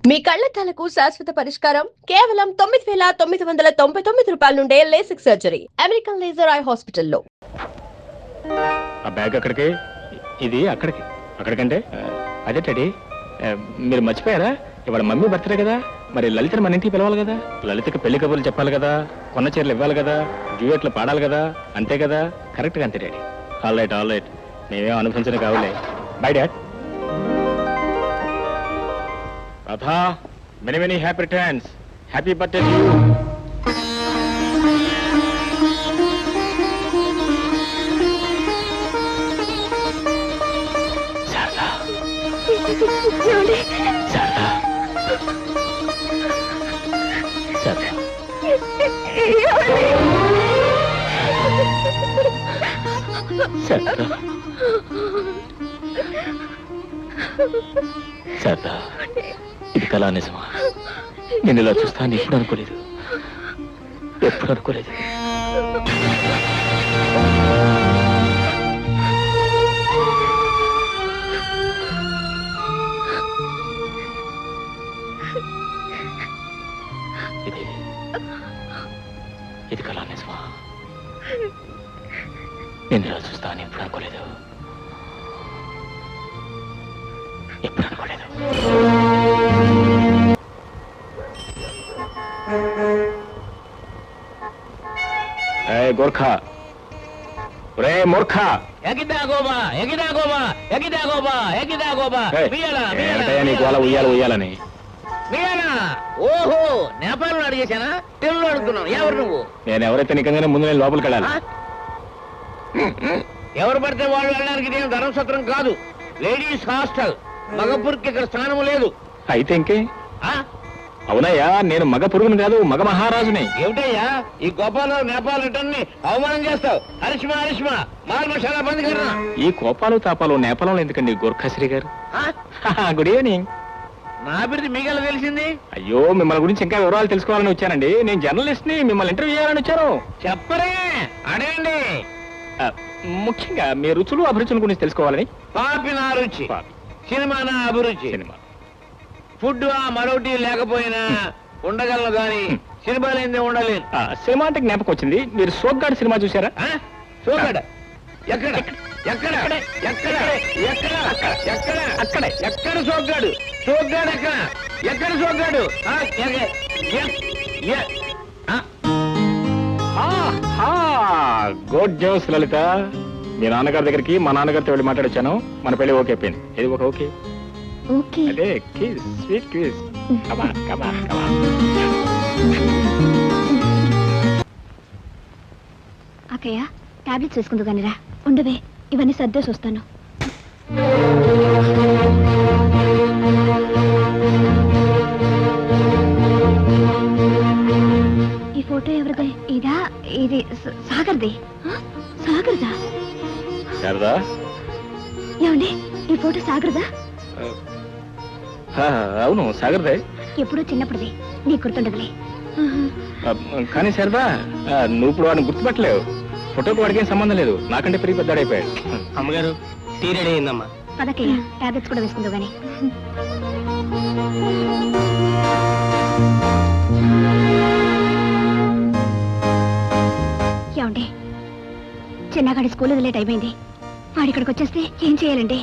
మీ కళ్లద్దాలకు శాశ్వత పరిష్కారం కేవలం 9,999 రూపాయల నుండే LASIK surgery American laser eye హాస్పిటల్లో. ఆ బ్యాగ్ అక్కడికి, ఇది అక్కడికి, అక్కడికంటే అదే డాడీ. మీరు మర్చిపోయారా? ఇవాళ మమ్మీ బర్త్డే కదా, మరి లలితని మన ఇంటికి పిలవాలి కదా. లలితకి పెళ్లి కబుర్లు చెప్పాలి కదా, కొన్న చీరలు ఇవ్వాలి కదా, డ్యూయట్లు పాడాలి కదా, అంతే కదా. కరెక్ట్గా అంతే డాడీ. ఆల్ రైట్, మేమేం అనుభవించడం కావాలి. By dad. Radha, many happy returns. Happy birthday to you. Sharada, Sharada, Sharada. Sharada, Sharada, ఇది కళా నిజమా? నేను ఇలా చూస్తాను ఎప్పుడు అనుకోలేదు. ఇది కళా నిజమా? నేను ఇలా చూస్తాను ఎప్పుడు అనుకోలేదు. గోర్ఖా, రే మూర్ఖా, ఉయ్యాలని. ఓహో, నేపాల్ అడిగేశానా? తెలుగులో అడుగుతున్నావు. ఎవరు నువ్వు? నేను ఎవరైతే నిజంగానే ముందు నేను లోపలికి వెళ్ళాలి. ఎవరు పడితే వాళ్ళు వెళ్ళడానికి నేను ధర్మసత్రం కాదు, లేడీస్ హాస్టల్. మగపురికి ఇక్కడ స్థానం లేదు. అయితే ఇంకే? అవునయ్యా, నేను మగ పురుగుని కాదు, మగ మహారాజుని. ఏమిటయ్యా ఈ గోపాలరావు నేపాల్ రిటర్న్ ని అవమానం చేస్తావు? హరిష్మా మాల్ మసాలా బంద్ కర్నా. ఈ కోపాలు తాపాలు నేపాలంలో ఎందుకండి గోర్ఖాశ్రీ గారు? Good evening. నా బిడ్డ మీకెలా తెలిసింది? అయ్యో, మిమ్మల్ని గురించి ఇంకా వివరాలు తెలుసుకోవాలని వచ్చానండి. నేను జర్నలిస్ట్ ని, మిమ్మల్ని ఇంటర్వ్యూ చేయాలని వచ్చాను. చెప్పరే, అడగండి. ముఖ్యంగా మీ రుచులు అభిరుచుల గురించి తెలుసుకోవాలని. పాపి నా రుచి, సినిమా నా అభిరుచి. ఫుడ్ మరొకటి లేకపోయినా ఉండగలను గాని సినిమా లేదే ఉండలేను. సినిమా అంటే జ్ఞాపకం వచ్చింది, మీరు సోగ్గాడు సినిమా చూసారా? సోగ్గాడు ఎక్కడ ఎక్కడ ఎక్కడ ఎక్కడ ఎక్కడ అక్కడ ఎక్కడ సోగ్గాడు? సోగ్గాడు ఎక్కడ? ఎక్కడ సోగ్గాడు? గుడ్ న్యూస్ లలిత. మీ నాన్నగారి దగ్గరికి మా నాన్నగారితో వెళ్ళి మాట్లాడొచ్చాను. మన పెళ్లి ఓకే అయిపోయింది. ఇది ఒక ఓకే. అదే kiss, sweet kiss. Come on. అక్కయ్య, టాబ్లెట్స్ వేసుకుందు కానీ రా. ఉండవే, ఇవన్నీ సర్దేసి వస్తాను. ఈ ఫోటో ఎవరిదే? ఇదా? ఇది సాగర్ది. సాగర్దా? శారదా, ఏమండి, ఈ ఫోటో సాగర్దా? అవును, సాగర్దే. ఎప్పుడో చిన్నప్పుడుది, నీకు గుర్తుండదులే. కానీ శారదా, నువ్వు ఇప్పుడు వాడిని గుర్తుపట్టలేవు. ఫోటోకి వాడికేం సంబంధం లేదు, నాకంటే పెరిగి పెద్దాడైపోయాడు. అమ్మగారు, టీ రెడీ అయిందమ్మా. పదకయ్య, టాబ్లెట్స్ కూడా వేసుకుందు గానీ. ఏమండి, చిన్నగాడి స్కూల్ లేట్ అయిపోయింది. వాడి ఇక్కడికి వచ్చేస్తే ఏం చేయాలండి?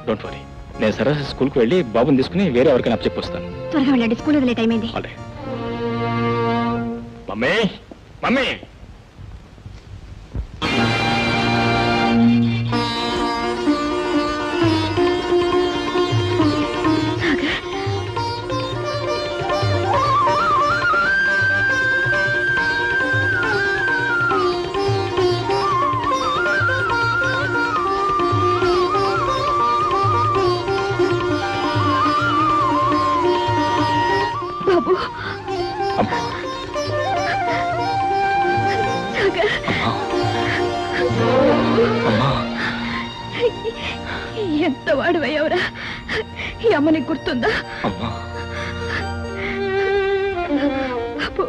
డోంట్ వరీ, నేను సరస్సు స్కూల్కి వెళ్ళి బాబుని తీసుకుని వేరే ఎవరికైనా చెప్పొస్తాను. త్వరగా వెళ్ళండి, స్కూల్ లేట్ అయిపోయింది. Mummy, mummy. బాబు, ఎంత వాడువయ్యవరా? ఈ అమ్మని గుర్తుందా? బాబు,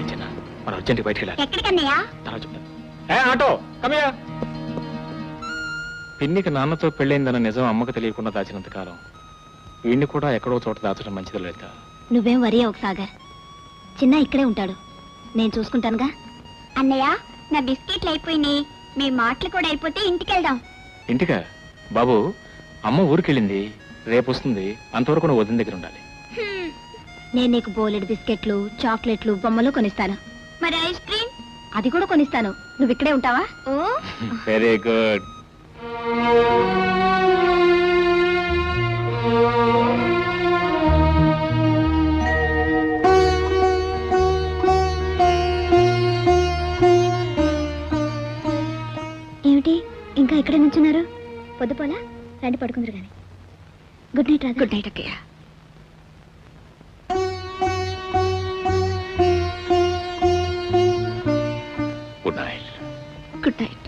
చిన్న మనం అర్జెంట్గా బయటికి వెళ్ళాలి. ఎక్కడికన్నయ్యా? తర్వాత చెప్తాను. ఆటో కమయా. పిన్నికి నాన్నతో పెళ్ళైందన్న నిజం అమ్మకు తెలియకుండా దాచినంత కాలం వీడిని కూడా ఎక్కడో చోట దాచడం మంచిది లలిత. నువ్వేం వరి అవ్వకు సాగర్, చిన్న ఇక్కడే ఉంటాడు, నేను చూసుకుంటానుగా. అన్నయ్య, నా బిస్కెట్లు అయిపోయినాయి, మీ మాటలు కూడా అయిపోతే ఇంటికి వెళ్దాం. ఇంటికా? బాబు, అమ్మ ఊరికెళ్ళింది, రేపు వస్తుంది, అంతవరకు నువ్వు వదిన దగ్గర ఉండాలి. నేను నీకు బోలెడు బిస్కెట్లు, చాక్లెట్లు, బొమ్మలు కొనిస్తాను. మరి ఐస్ క్రీమ్? అది కూడా కొనిస్తాను. నువ్వు ఇక్కడే ఉంటావా? ఓ వెరీ గుడ్. ఏమిటి ఇంకా ఇక్కడే నుంచున్నారు? పొద్దుపోలా రండి, పడుకుందరు కానీ. గుడ్ నైట్ రాజా. గుడ్ నైట్ అక్కయ్య. Good night. Good night.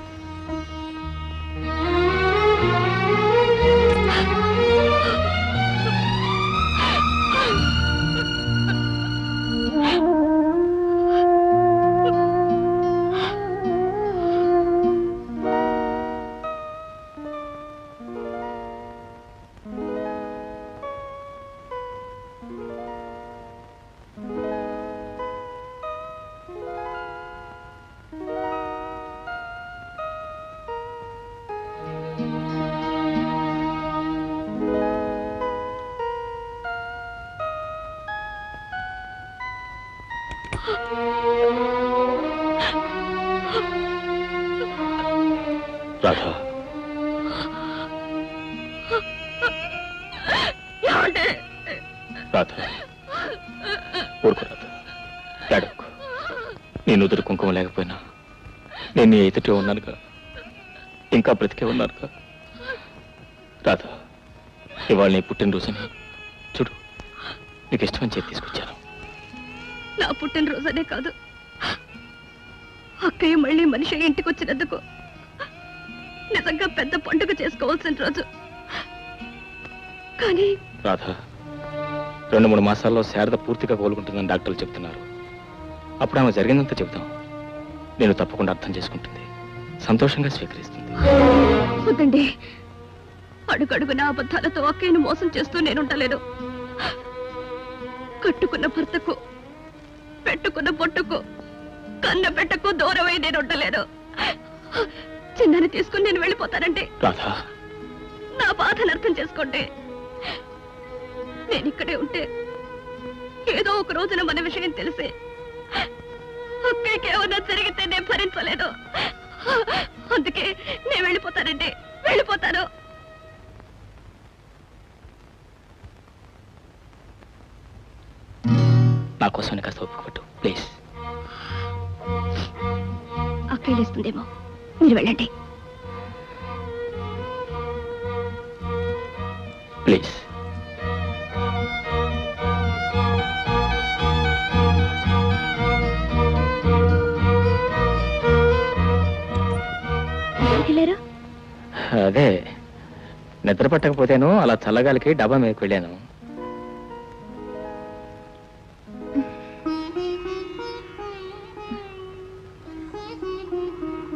Radha, Radha, ఊరుకో రాధా, ఏడవకు. నేను ఎదురు కుంకుమ లేకపోయినా నేను నీ ఎదుటే ఉన్నానుగా, ఇంకా బ్రతికే ఉన్నానుగా. రాధా, ఇవాళ నీ పుట్టినరోజుని చూడు, నీకు ఇష్టమని చెప్పి తీసుకొచ్చాను. నా పుట్టినరోజనే కాదు, అక్కయ్య మళ్ళీ మనిషి ఇంటికి వచ్చినందుకు నిజంగా పెద్ద పండుగ చేసుకోవాల్సిన రోజు. కానీ రాధా, 2-3 మాసాల్లో శారద పూర్తిగా కోలుకుంటుందని డాక్టర్లు చెప్తున్నారు. అప్పుడు ఆమె జరిగిందంతా చెబుతాం. నేను తప్పకుండా అర్థం చేసుకుంటుంది, సంతోషంగా స్వీకరిస్తుంది. వద్దండి, అడుగడుగున అబద్ధాలతో అక్కయ్యను మోసం చేస్తూ నేనుంటలేను. కట్టుకున్న భర్తకు, పెట్టుకున్న పొట్టుకు, కన్న పెట్టకు దూరమై నేను ఉండలేను. చిన్నని తీసుకుని నేను వెళ్ళిపోతానండి. రాధా, నా బాధను అర్థం చేసుకోండి. నేను ఇక్కడే ఉంటే ఏదో ఒక రోజున మన విషయం తెలిసి అక్కడికి ఏమన్నా జరిగితే నేను భరించలేదు. అందుకే నేను వెళ్ళిపోతానండి, వెళ్ళిపోతాను. నా కోసం కాస్త ఒప్పుకోట్టు ప్లీజ్. అక్కలేస్తుందేమో, మీరు వెళ్ళండి. ప్లీజ్. వెళ్ళారు? అదే, నిద్ర పట్టకపోతేను అలా చల్లగాలికి డబ్బా మీదకి వెళ్ళాను.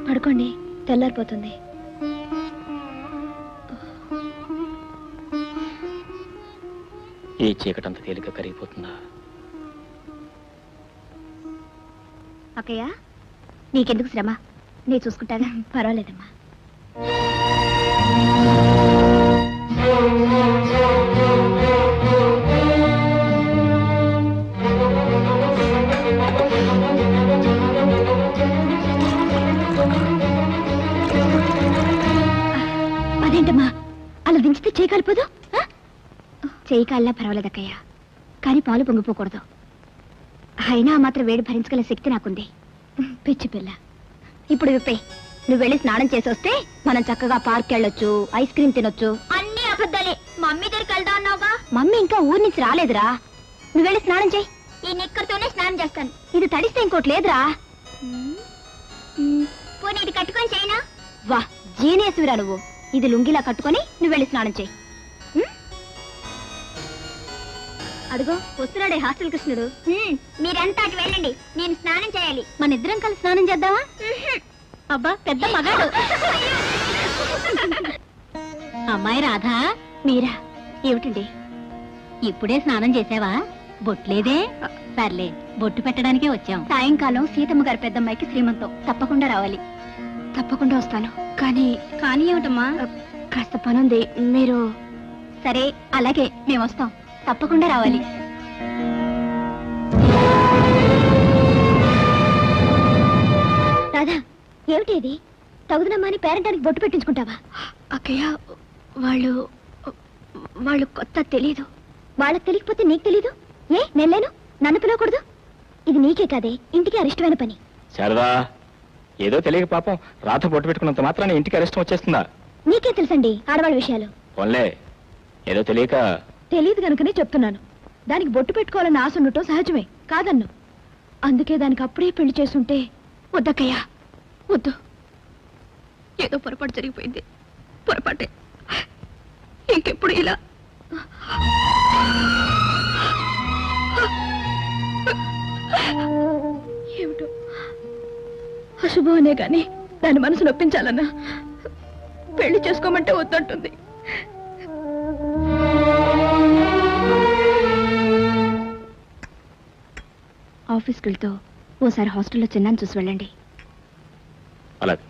పడుకోండి, తెల్లారిపోతుంది. ఈ చీకటంత తేలిక కరిగిపోతుందా? అక్కయ్య నీకెందుకు శ్రమ, నేను చూసుకుంటాగా. పర్వాలేదమ్మా. అదేంటమ్మా అలా దించితే చేయి కాలిపోదు? చేయి కాలినా పర్వాలేదక్కయ్య, కానీ పాలు పొంగిపోకూడదు. అయినా ఆ మాత్రం వేడి భరించగల శక్తి నాకుంది. పిచ్చి పిల్ల, ఇప్పుడు విప్పే. నువ్వు వెళ్ళి స్నానం చేసి వస్తే మనం చక్కగా పార్క్ వెళ్ళొచ్చు, ఐస్ క్రీమ్ తినొచ్చు. అన్ని అబద్ధాలే. మమ్మీ దగ్గరికి వెళ్దా అన్నావుగా. మమ్మీ ఇంకా ఊరి నుంచి రాలేదురా. నువ్వు వెళ్ళి స్నానం చేయి. ఈ నిక్కర్తోనే స్నానం చేస్తాను. ఇది తడిస్తే ఇంకోటి లేదురా. పోనీ ఇది కట్టుకొని చేయనా? వా జీనియస్విరా నువ్వు. ఇది లుంగిలా కట్టుకొని నువ్వు వెళ్ళి స్నానం చేయి. అదిగో వస్తున్నాడే హాస్టల్ కృష్ణుడు. మీరంతా అటు వెళ్ళండి, నేను స్నానం చేయాలి. మన ఇద్దరం కలిసి స్నానం చేద్దామా? అబ్బా పెద్ద మగాడు. అమ్మాయి రాధా, మీరా? ఏమిటండి ఇప్పుడే స్నానం చేసావా? బొట్లేదే? సర్లే, బొట్టు పెట్టడానికే వచ్చాం. సాయంకాలం సీతమ్మ గారి పెద్దమ్మాయికి శ్రీమంతం, తప్పకుండా రావాలి. తప్పకుండా వస్తాను. కానీ కానీ ఏమిటమ్మా? కాస్త పనుంది. మీరు? సరే అలాగే, మేము వస్తాం. తప్పకుండా రావాలి. రాధా, ఏమిటి ఇది? తగుదనమ్మా అని పేరెంటానికి బొట్టు పెట్టించుకుంటావా? అక్కయ్య, వాళ్ళు కొత్త తెలీదు. వాళ్ళకి తెలియకపోతే నీకు తెలీదు? ఏ నెల్లేను? నన్ను పిలవకూడదు? ఇది నీకే కాదే, ఇంటికి అరిష్టమైన పని. శారదా, ఏదో తెలియక పాపం రాత బొట్టు పెట్టుకున్నంత మాత్రాన్ని ఇంటికి అరెస్ట్ వచ్చేస్తుందా? నీకే తెలుసండి ఆడవాళ్ళ విషయాలు. పోన్లే, ఏదో తెలియక. తెలియదు కనుకనే చెప్తున్నాను. దానికి బొట్టు పెట్టుకోవాలని ఆశ ఉండటం సహజమే, కాదన్ను. అందుకే దానికి అప్పుడే పెళ్లి చేసుంటే. వద్దక్కయ్యా, వద్దు. ఏదో పొరపాటు జరిగిపోయింది, పొరపాటే. ఇంకెప్పుడు ఇలా. ఏమిటో అశుభమనే గాని దాని మనసు నొప్పించాలన్నా పెళ్లి చేసుకోమంటే వద్దంటుంది. ఆఫీస్కి వెళ్తూ ఓసారి హాస్టల్లో చిన్నాను చూసి వెళ్ళండి. అలాగే.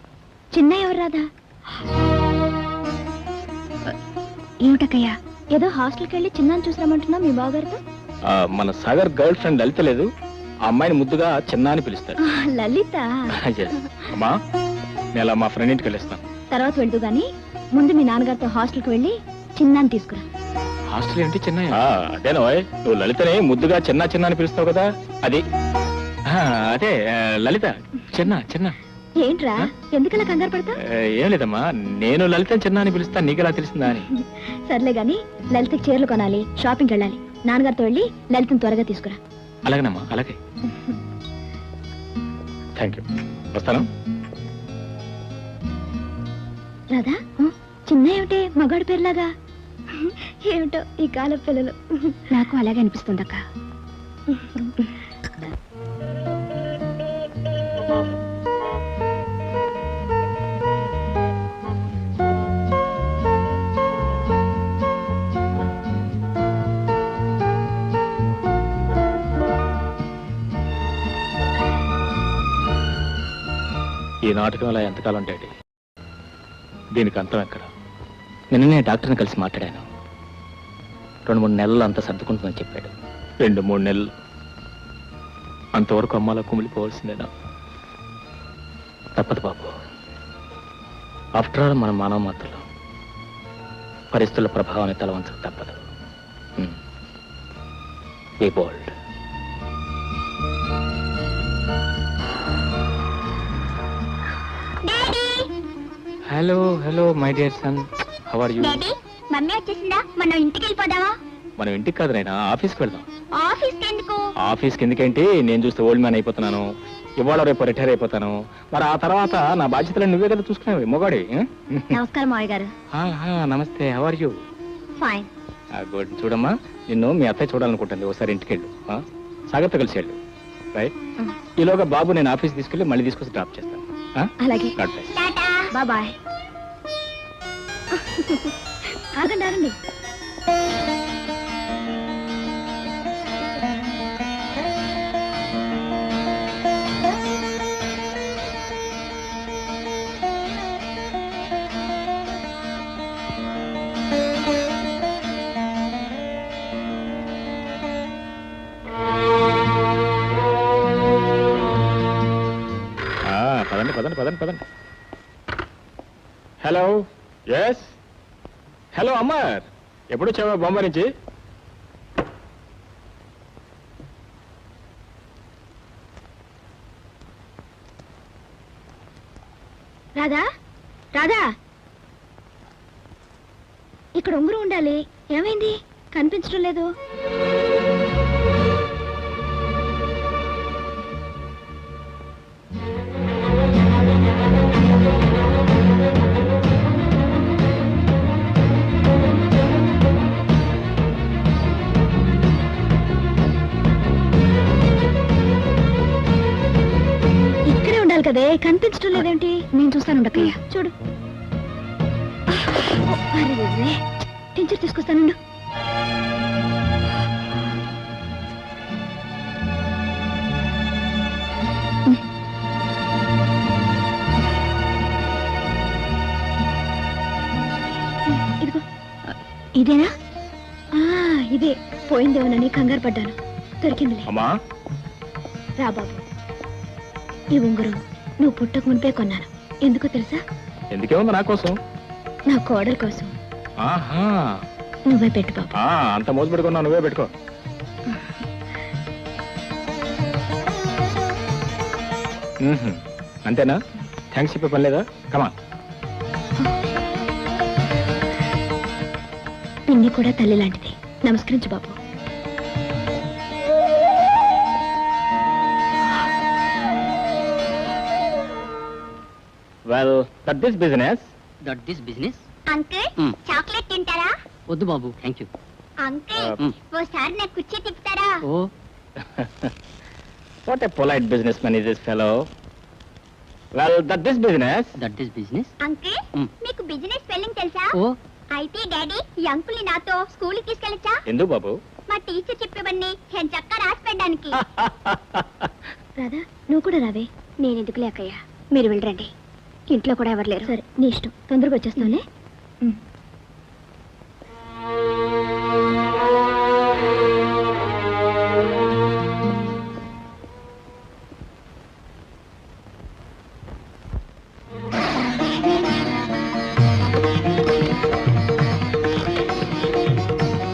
చిన్న ఎవరు రాదా? ఏమిటక్కయ్యా, ఏదో హాస్టల్కి వెళ్ళి చిన్నాను చూసిరామంటున్నా మీ బావగారితో? మన సాగర్ గర్ల్ ఫ్రెండ్ లలిత లేదు, ఆ అమ్మాయిని ముద్దుగా చిన్న అని పిలుస్తాడు. లలిత? Yes. అమ్మా, నేను అలా మా ఫ్రెండ్ ఇంటికి వెళ్ళేస్తాను. తర్వాత వెళ్తూ గాని ముందు మీ నాన్నగారితో హాస్టల్కి వెళ్ళి చిన్నాను తీసుకురా. హాస్టల్ ఏంటి చిన్న? అదేనో, నువ్వు లలితని ముద్దుగా చిన్న చిన్న అని పిలుస్తావు కదా, అది. అదే లలిత, చిన్న చిన్న. ఏంట్రా ఎందుకలా కంగారు పడతా? ఏం లేదమ్మా, నేను లలితని చిన్న అని పిలుస్తాను, నీకెలా తెలిసిందా అని. సర్లే గాని లలితకి చీరలు కొనాలి, షాపింగ్కి వెళ్ళాలి. నాన్నగారితో వెళ్ళి లలితను త్వరగా తీసుకురా. అలాగేనమ్మా, అలాగే. థ్యాంక్ యూ, వస్తాను. రాధా, చిన్న ఏమిటి మగాడు పేరులాగా? ఏమిటో ఈ కాలం పిల్లలు. నాకు అలాగే అనిపిస్తుందక్క. ఈ నాటకం అలా ఎంతకాలం ఉంటాయి? దీనికి అంతం ఎక్కడ? నిన్ననే డాక్టర్ని కలిసి మాట్లాడాను. 2-3 నెలలు అంతా సర్దుకుంటుందని చెప్పాడు. 2-3 నెలలు అంతవరకు అమ్మాలో కుమిలిపోవాల్సిందేనా? తప్పదు బాబు. ఆఫ్టర్ ఆల్ మన మానవ మాత్రలు పరిస్థితుల ప్రభావాన్ని తలవంచక తప్పదు. Be bold. Hello hello my dear son, how are you? Daddy, mummy వచ్చేసిందా? మనం ఇంటికి వెళ్ళిపోదామా? మనం ఇంటికి కాదు నాయనా, ఆఫీస్కి వెళ్దాం. ఆఫీస్కి ఎందుకు? ఆఫీస్కి ఎందుకేంటి, నేను చూస్తే ఓల్డ్ మ్యాన్ అయిపోతున్నాను. ఇవాళ రేపు రిటైర్ అయిపోతాను. మరి ఆ తర్వాత నా బాధ్యతలు నువ్వే కదా చూసుకునేవి, మొగాడి. నమస్కారం మావయ్య గారు. నమస్తే, how are you? Fine. Good. చూడమ్మా, నిన్ను మీ అత్తయ్య చూడాలనుకుంటుంది, ఒకసారి ఇంటికి వెళ్ళు. సాగర్తో కలిసి వెళ్ళు, రైట్? ఈలోగా బాబు నేను ఆఫీస్ తీసుకెళ్ళి మళ్ళీ తీసుకొచ్చి డ్రాప్ చేస్తాను. అలాగే. God bless. బాయ్. ఆగండి ఆగండి. పదండి పదండి. హలో, ఎస్, హలో అమ్మర్, ఎప్పుడు వచ్చావా బొంబాయి నుంచి? రాధా రాధా, ఇక్కడ ఉంగరం ఉండాలి, ఏమైంది? కనిపించడం లేదు. ఇక్కడే ఉండాలి కదే, కనిపించడం లేదేంటి? నేను చూస్తాను, ఉండకయ్య చూడు. టీచర్ తీసుకొస్తానుండు. ఇదిగో, ఇదేనా? ఇదే. పోయిందేమోనని కంగారు పడ్డాను, దొరికిందిలే. అమ్మా, రా బాబు, ఈ ఉంగరం నువ్వు పుట్టక మునిపే కొన్నాను. ఎందుకో తెలుసా? ఎందుకే ఉంది నా కోసం? నా కోడల కోసం. ఆహా, నువ్వే పెట్టు బాబు. అంత మోజు పెట్టుకున్నా, నువ్వే పెట్టుకో. అంతేనా? థ్యాంక్స్ చెప్పే పని లేదా? కమా. పిన్ని కూడా తల్లి లాంటిది, నమస్కరించు బాబు. Well, that this business. Uncle, chocolate తింటారా? వద్దు బాబు, థ్యాంక్ యూ. అంకుల్, ఓసారి నాకు కుర్చీ తిప్పుతారా? Oh, what a polite business man is this fellow. Well, that this business. That is business. Uncle, మీకు బిజినెస్ స్పెల్లింగ్ తెలుసా? ఓ, అయితే డాడీ ఈ అంకుల్ ని నాతో స్కూల్ కి తీసుకెళ్ళచ్చా? ఎందుకు బాబు? మా టీచర్ చెప్పేవన్నీ నేను చక్కగా రాసి పెట్టడానికి. రాధా, నువ్వు కూడా రావే. నేను ఎందుకు లేకయ్యా, మీరు వెళ్ళరండి, ఇంట్లో కూడా ఎవరు లేరు. సరే, నీ ఇష్టం, తొందరగా వచ్చేస్తానే.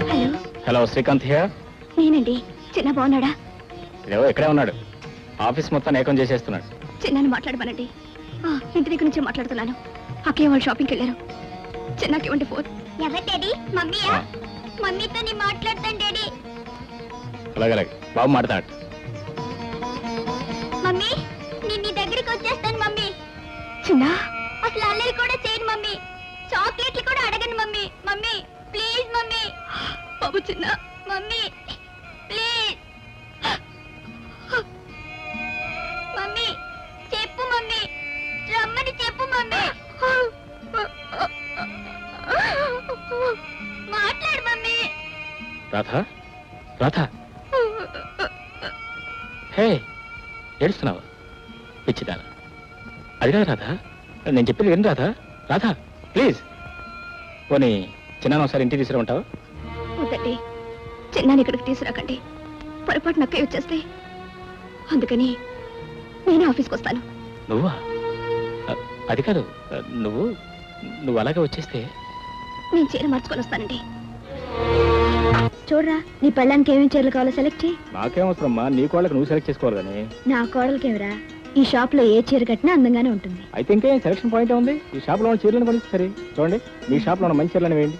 హలో. Hello, Srikanth here. నేనండి. చిన్న బాగున్నాడా? ఇదేవో ఇక్కడే ఉన్నాడు, ఆఫీస్ మొత్తం ఏకం చేసేస్తున్నాడు. చిన్నాని మాట్లాడమనండి. ఇంటి దగ్గర నుంచి మాట్లాడుతున్నాను. అక్కయ్య వాళ్ళు షాపింగ్కి వెళ్ళారు. చిన్నకి ఇవ్వండి ఫోన్. ఎవరు డాడీ? మమ్మీయా? మమ్మీతో నీ మాట్లాడతాను డాడీ. అలాగే అలాగే, బాబు మాట్లాడు. మమ్మీ, నేను నీ దగ్గరికి వచ్చేస్తాను మమ్మీ. చిన్న, అసలు అల్లరి కూడా చేయను మమ్మీ, చాక్లెట్లు కూడా అడగను మమ్మీ. Mummy please mummy. బాబు చిన్న, మమ్మీ ప్లీజ్. మమ్మీ చెప్పు మమ్మీ, రమ్మని చెప్పు మమ్మీ. మాట్లాడు మమ్మీ. రాధా, రాధా, హే, ఏడుస్తున్నావా పిచ్చిదానా? అది కాదు రాధా, నేను చెప్పేది విను రాధా. రాధా ప్లీజ్, పోనీ చిన్న ఒకసారి ఇంటికి తీసుకురామంటావా? వద్దండి, చిన్నాని ఇక్కడికి తీసుకురాకండి. పొరపాటు నక్కయ్య వచ్చేస్తే, అందుకని నేనే ఆఫీస్కి వస్తాను. నువ్వా? అది కాదు, నువ్వు నువ్వు అలాగే వచ్చేస్తే నేను చీర మార్చుకొని వస్తానండి. చూడరా, నీ పెళ్ళానికి ఏమేమి చీరలు కావాలో సెలెక్ట్ చేయి. నాకేమవసరమ్మా, నీ కోళ్ళకి నువ్వు సెలెక్ట్ చేసుకోవాలి కానీ. నా కోడలికేమిరా, ఈ షాప్ లో ఏ చీర కట్టినా అందంగానే ఉంటుంది. అయితే ఇంకే సెలక్షన్ పాయింట్ ఉంది. ఈ షాప్లో ఉన్న చీరలను కొనిస్తారు. చూడండి, మీ షాప్లో ఉన్న మంచి చీరలను వేయండి.